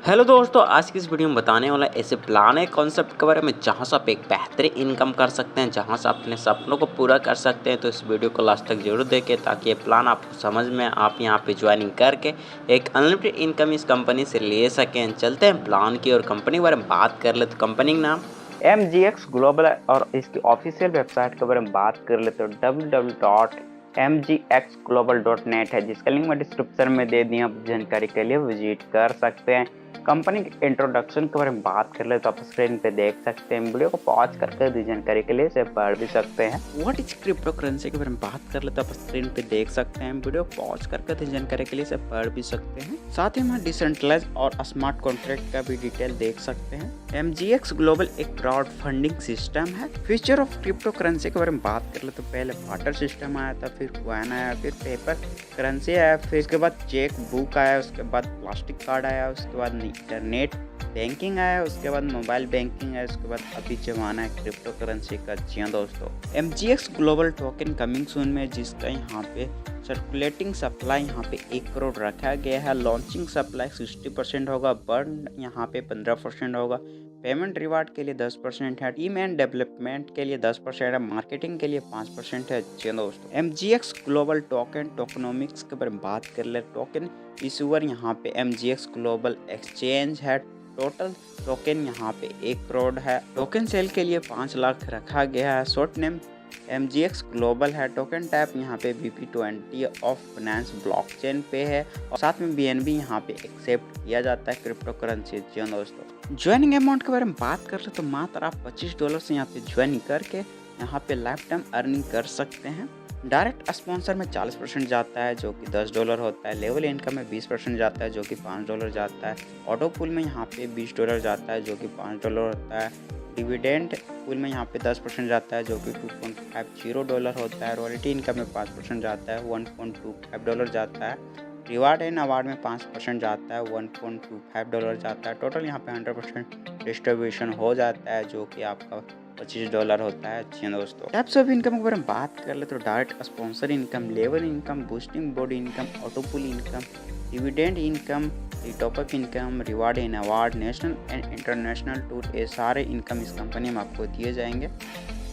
Hello दोस्तों, आज की इस वीडियो में बताने वाला ऐसे प्लान है कॉन्सेप्ट के बारे में जहां से आप एक बेहतरीन इनकम कर सकते हैं, जहां से अपने सपनों को पूरा कर सकते हैं। तो इस वीडियो को लास्ट तक जरूर देखें ताकि ये प्लान आपको समझ में आप यहां पे ज्वाइनिंग करके एक अनलिमिटेड इनकम इस कंपनी से ले सकें। चलते हैं प्लान की और कंपनी के बारे में बात कर ले तो कंपनी का नाम MGX ग्लोबल है और इसकी ऑफिशियल वेबसाइट के बारे में बात कर ले तो www.mgxglobal.net है, जिसका लिंक मैं डिस्क्रिप्शन में दे दिया। आप जानकारी के लिए विजिट कर सकते हैं। कंपनी के इंट्रोडक्शन के बारे में बात कर ले तो आप स्क्रीन पे देख सकते हैं। वीडियो को पॉज करके दी जानकारी के लिए इसे पढ़ भी सकते हैं। व्हाट इज क्रिप्टो करेंसी के बारे में बात कर ले तो आप स्क्रीन पे देख सकते हैं। वीडियो पॉज करके दी जानकारी के लिए इसे पढ़ भी सकते हैं। साथ ही हम डिसेंट्रलाइज और स्मार्ट कॉन्ट्रैक्ट का भी डिटेल देख सकते हैं। MGX ग्लोबल एक क्राउड फंडिंग सिस्टम है। फ्यूचर ऑफ क्रिप्टो करेंसी के बारे में बात कर ले तो पहले बार्टर सिस्टम आया था, फिर कॉइन आया, फिर पेपर करेंसी आया, फिर उसके बाद चेक बुक आया, उसके बाद प्लास्टिक कार्ड आया, उसके बाद इंटरनेट बैंकिंग आया, उसके बाद मोबाइल बैंकिंग है, उसके बाद अभी जमाना है क्रिप्टो करेंसी का। जी हाँ दोस्तों, MGX global token coming soon में, जिसका यहाँ पे सर्कुलेटिंग सप्लाई यहाँ पे 1 करोड़ रखा गया है। लॉन्चिंग सप्लाई 60% होगा, बर्न यहाँ पे 15% होगा। पेमेंट रिवार्ड के लिए 10% है, टीम एंड डेवलपमेंट के लिए 10% है, मार्केटिंग के लिए 5% है। जी दोस्तों, MGX ग्लोबल टोकनोमिक्स के बारे में बात कर ले। टोकन इशूअर यहाँ पे MGX ग्लोबल एक्सचेंज है। टोटल टोकन यहाँ पे 1 करोड़ है। टोकन सेल के लिए 5 लाख रखा गया है। शॉर्ट नेम MGX ग्लोबल है। टोकन टाइप यहाँ पे BP20 ऑफ फाइनेंस ब्लॉकचेन पे है और साथ में BNB यहाँ पे एक्सेप्ट किया जाता है क्रिप्टो करेंसी। जी दोस्तों, ज्वाइनिंग अमाउंट के बारे में बात कर ले तो मात्र आप $25 से यहाँ पे ज्वाइनिंग करके यहाँ पे लाइफ टाइम अर्निंग कर सकते हैं। डायरेक्ट स्पॉन्सर में 40% जाता है जो कि $10 होता है। लेवल इनकम में 20% जाता है जो कि $5 जाता है। ऑटो पुल में यहाँ पे $20 जाता है जो कि $5 होता है। डिविडेंड पुल में यहाँ पे 10% जाता है जो कि $2.50 होता है। रॉयल्टी इनकम में 5% जाता है, $1.25 जाता है। रिवार्ड एंड अवार्ड में 5% जाता है, $1.25 जाता है। टोटल यहाँ पे 100% डिस्ट्रीब्यूशन हो जाता है जो कि आपका $25 होता है। जी दोस्तों, टाइप्स ऑफ इनकम के बारे में बात कर ले तो direct sponsor income, level income, boosting board income, auto pull income, dividend income, top up income, reward and award, national and international tour, ये सारे इनकम इस कंपनी में आपको दिए जाएंगे।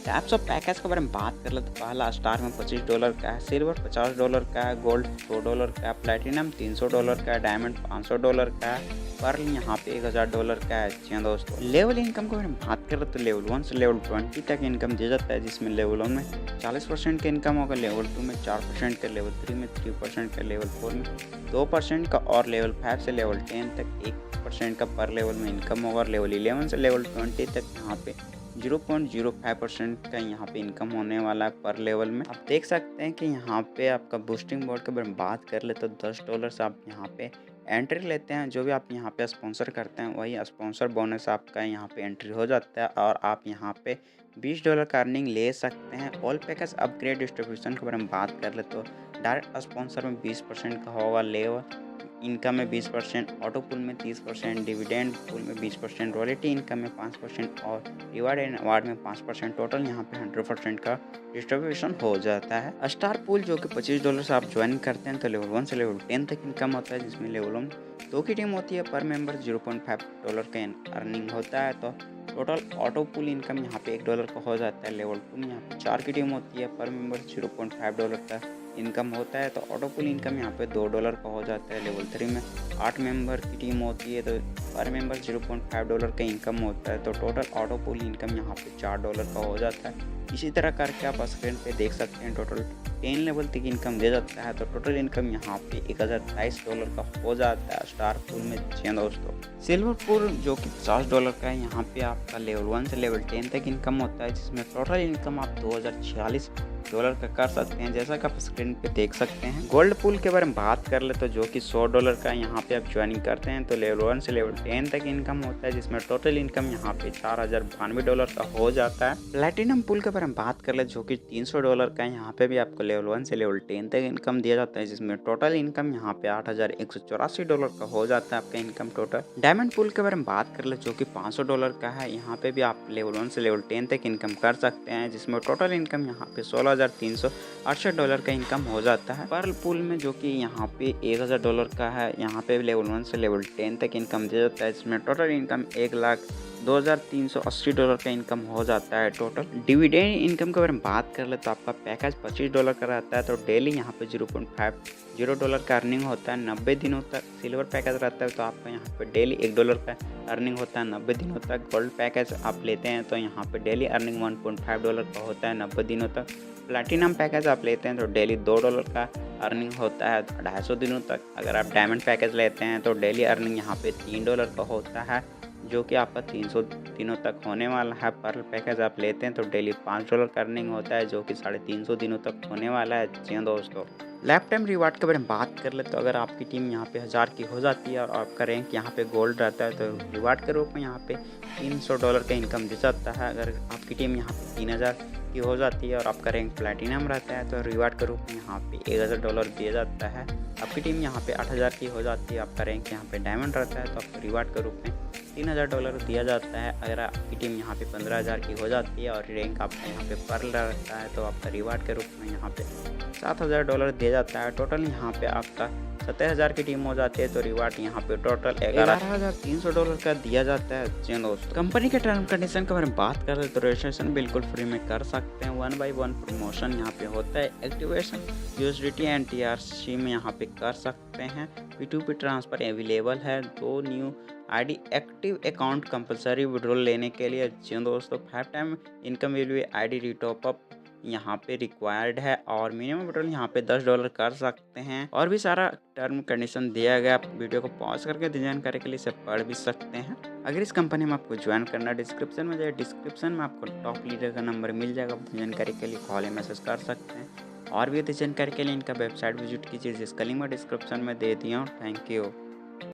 टाइप्स ऑफ पैकेज के बारे में बात कर ले तो पहला स्टार में $25 का है, सिल्वर $50 का है, गोल्ड $100 का है, प्लेटिनम $300 का है, डायमंड $500 का है, पर्ल यहाँ पे $1000 का है। जी दोस्तों, लेवल इनकम के बारे में बात कर ले तो लेवल 1 से लेवल 20 तक इनकम दिया जाता है, जिसमें लेवल 1 में 40% का इनकम होगा, लेवल 2 में 4% का, लेवल 3 में 3% का, लेवल 4 में 2% का और लेवल 5 से लेवल 10 तक 1% का पर लेवल में इनकम होगा। लेवल 11 से लेवल 20 तक यहाँ पे 0.05% का यहाँ पे इनकम होने वाला है पर लेवल में। आप देख सकते हैं कि यहाँ पे आपका बूस्टिंग बोर्ड के बारे में बात कर ले तो $10 से आप यहाँ पे एंट्री लेते हैं। जो भी आप यहाँ पे स्पॉन्सर करते हैं वही स्पॉन्सर बोनस आपका यहाँ पे एंट्री हो जाता है और आप यहाँ पे $20 का अर्निंग ले सकते हैं। ऑल पैकेज अपग्रेड डिस्ट्रीब्यूशन के बारे में बात कर ले तो डायरेक्ट स्पॉन्सर में 20% का होगा, लेवल इनकम में 20%, ऑटो पुल में 30%, डिविडेंड पुल में 20%, रॉयल्टी इनकम में 5% और रिवार्ड एंड अवार्ड में 5%। टोटल यहाँ पे 100% का डिस्ट्रीब्यूशन हो जाता है। स्टार पुल जो कि $25 से आप ज्वाइन करते हैं तो लेवल 1 से लेवल 10 तक इनकम होता है, जिसमें लेवल 1 2 की टीम होती है, पर मेंबर $0.5 का अर्निंग होता है। तो टोटल ऑटो पुल इनकम यहाँ पे $1 का हो जाता है। लेवल 2 में यहाँ पे 4 की टीम होती है, पर मेंबर $0.5 का इनकम होता है। तो ऑटो पुल इनकम यहाँ पे $2 का हो जाता है। लेवल 3 में 8 मेंबर की टीम होती है तो पर मेंबर $0.5 का इनकम होता है। तो टोटल ऑटो पुल इनकम यहाँ पे $4 का हो जाता है। इसी तरह करके आप स्क्रीन पे देख सकते हैं टोटल 10 लेवल तक इनकम दे जाता है। तो टोटल इनकम यहाँ पे $1023 का हो जाता है स्टार पुल में। जी दोस्तों, सिल्वर पुल जो कि $50 का है, यहाँ पे आपका लेवल 1 से लेवल 10 तक इनकम होता है, जिसमें टोटल इनकम आप $2046 का कर सकते हैं, जैसा कि आप स्क्रीन पे देख सकते हैं। गोल्ड पुल के बारे में बात कर ले तो जो कि $100 का यहाँ पे आप ज्वाइनिंग करते हैं तो लेवल 1 से लेवल 10 तक इनकम होता है, जिसमें टोटल इनकम यहाँ पे $4092 का हो जाता है। प्लेटिनम पुल के बारे में बात कर ले जो कि $300 का है, यहाँ पे भी आपको लेवल 1 से लेवल 10 तक इनकम दिया जाता है, जिसमें टोटल इनकम यहाँ पे $8184 का हो जाता है आपका इनकम टोटल। डायमंड पुल के बारे में बात कर ले जो कि $500 का है, यहाँ पे भी आप लेवल 1 से लेवल 10 तक इनकम कर सकते हैं, जिसमें टोटल इनकम यहाँ पे $16,368 का इनकम हो जाता है। पर्ल पूल में जो कि यहाँ पे $1,000 का है, यहाँ पे लेवल 1 से लेवल 10 तक इनकम दिया जाता है। इसमें टोटल इनकम $1,02,380 का इनकम हो जाता है टोटल। डिविडेंड इनकम के बारे में बात कर ले तो आपका पैकेज $25 का रहता है, तो डेली यहाँ पे $0.50 का अर्निंग होता है 90 दिनों तक। सिल्वर पैकेज रहता है तो आपका यहाँ पे डेली $1 का अर्निंग होता है 90 दिनों तक। गोल्ड पैकेज आप लेते हैं तो यहाँ पे डेली अर्निंग $1.5 का होता है 90 दिनों तक। प्लैटिनम पैकेज आप लेते हैं तो डेली $2 का अर्निंग होता है 250 दिनों तक। अगर आप डायमंड पैकेज लेते हैं तो डेली अर्निंग यहाँ पे $3 का होता है, जो कि आपका 300 दिनों तक होने वाला है। पर्ल पैकेज आप लेते हैं तो डेली $5 का अर्निंग होता है, जो कि 350 दिनों तक होने वाला है। जी दोस्तों, लाइफ टाइम रिवार्ड के बारे में बात कर ले तो अगर आपकी टीम यहाँ पे 1000 की हो जाती है और आपका रैंक यहाँ पे गोल्ड रहता है तो रिवार्ड के रूप में यहाँ पे $300 का इनकम दे जाता है। अगर आपकी टीम यहाँ पे 3000 की हो जाती है और आपका रैंक प्लैटिनम रहता है तो रिवार्ड के रूप में यहाँ पे $1000 दिया जाता है। आपकी टीम यहाँ पे 8000 की हो जाती है, आपका रैंक यहाँ पे डायमंड रहता है तो आपको रिवार्ड के रूप में $3000 दिया जाता है। अगर आपकी टीम यहाँ पे 15000 की हो जाती है और रैंक आपका यहाँ पे पर्ल रहता है तो आपका रिवार्ड के रूप में यहाँ पे $7000 दिया जाता है। टोटल यहाँ पे आपका 70000 की टीम हो जाती है तो रिवार्ड यहाँ पे टोटल $11,300 का दिया जाता है। जी दोस्तों, कंपनी के टर्म कंडीशन के बारे में बात करें तो रजिस्ट्रेशन बिल्कुल फ्री में कर सकते हैं। 1/1 प्रमोशन यहाँ पे होता है। एक्टिवेशन USDT एंड TRC में यहाँ पे कर सकते हैं। P2P ट्रांसफर अवेलेबल है। 2 new ID active account compulsory withdrawal लेने के लिए। जी दोस्तों, 5 time income will be ID रिटॉपअप यहाँ पे रिक्वायर्ड है और मिनिमम विड्रॉल यहाँ पे $10 कर सकते हैं। और भी सारा टर्म कंडीशन दिया गया। आप वीडियो को पॉज करके जानकारी के लिए इसे पढ़ भी सकते हैं। अगर इस कंपनी में आपको ज्वाइन करना, डिस्क्रिप्शन में जाए, डिस्क्रिप्शन में आपको टॉप लीडर का नंबर मिल जाएगा। जानकारी के लिए कॉल या मैसेज कर सकते हैं। और भी अधिक जानकारी के लिए इनका वेबसाइट विजिट कीजिए, जिसका लिंक मैं डिस्क्रिप्शन में दे दिया हूँ। Thank you.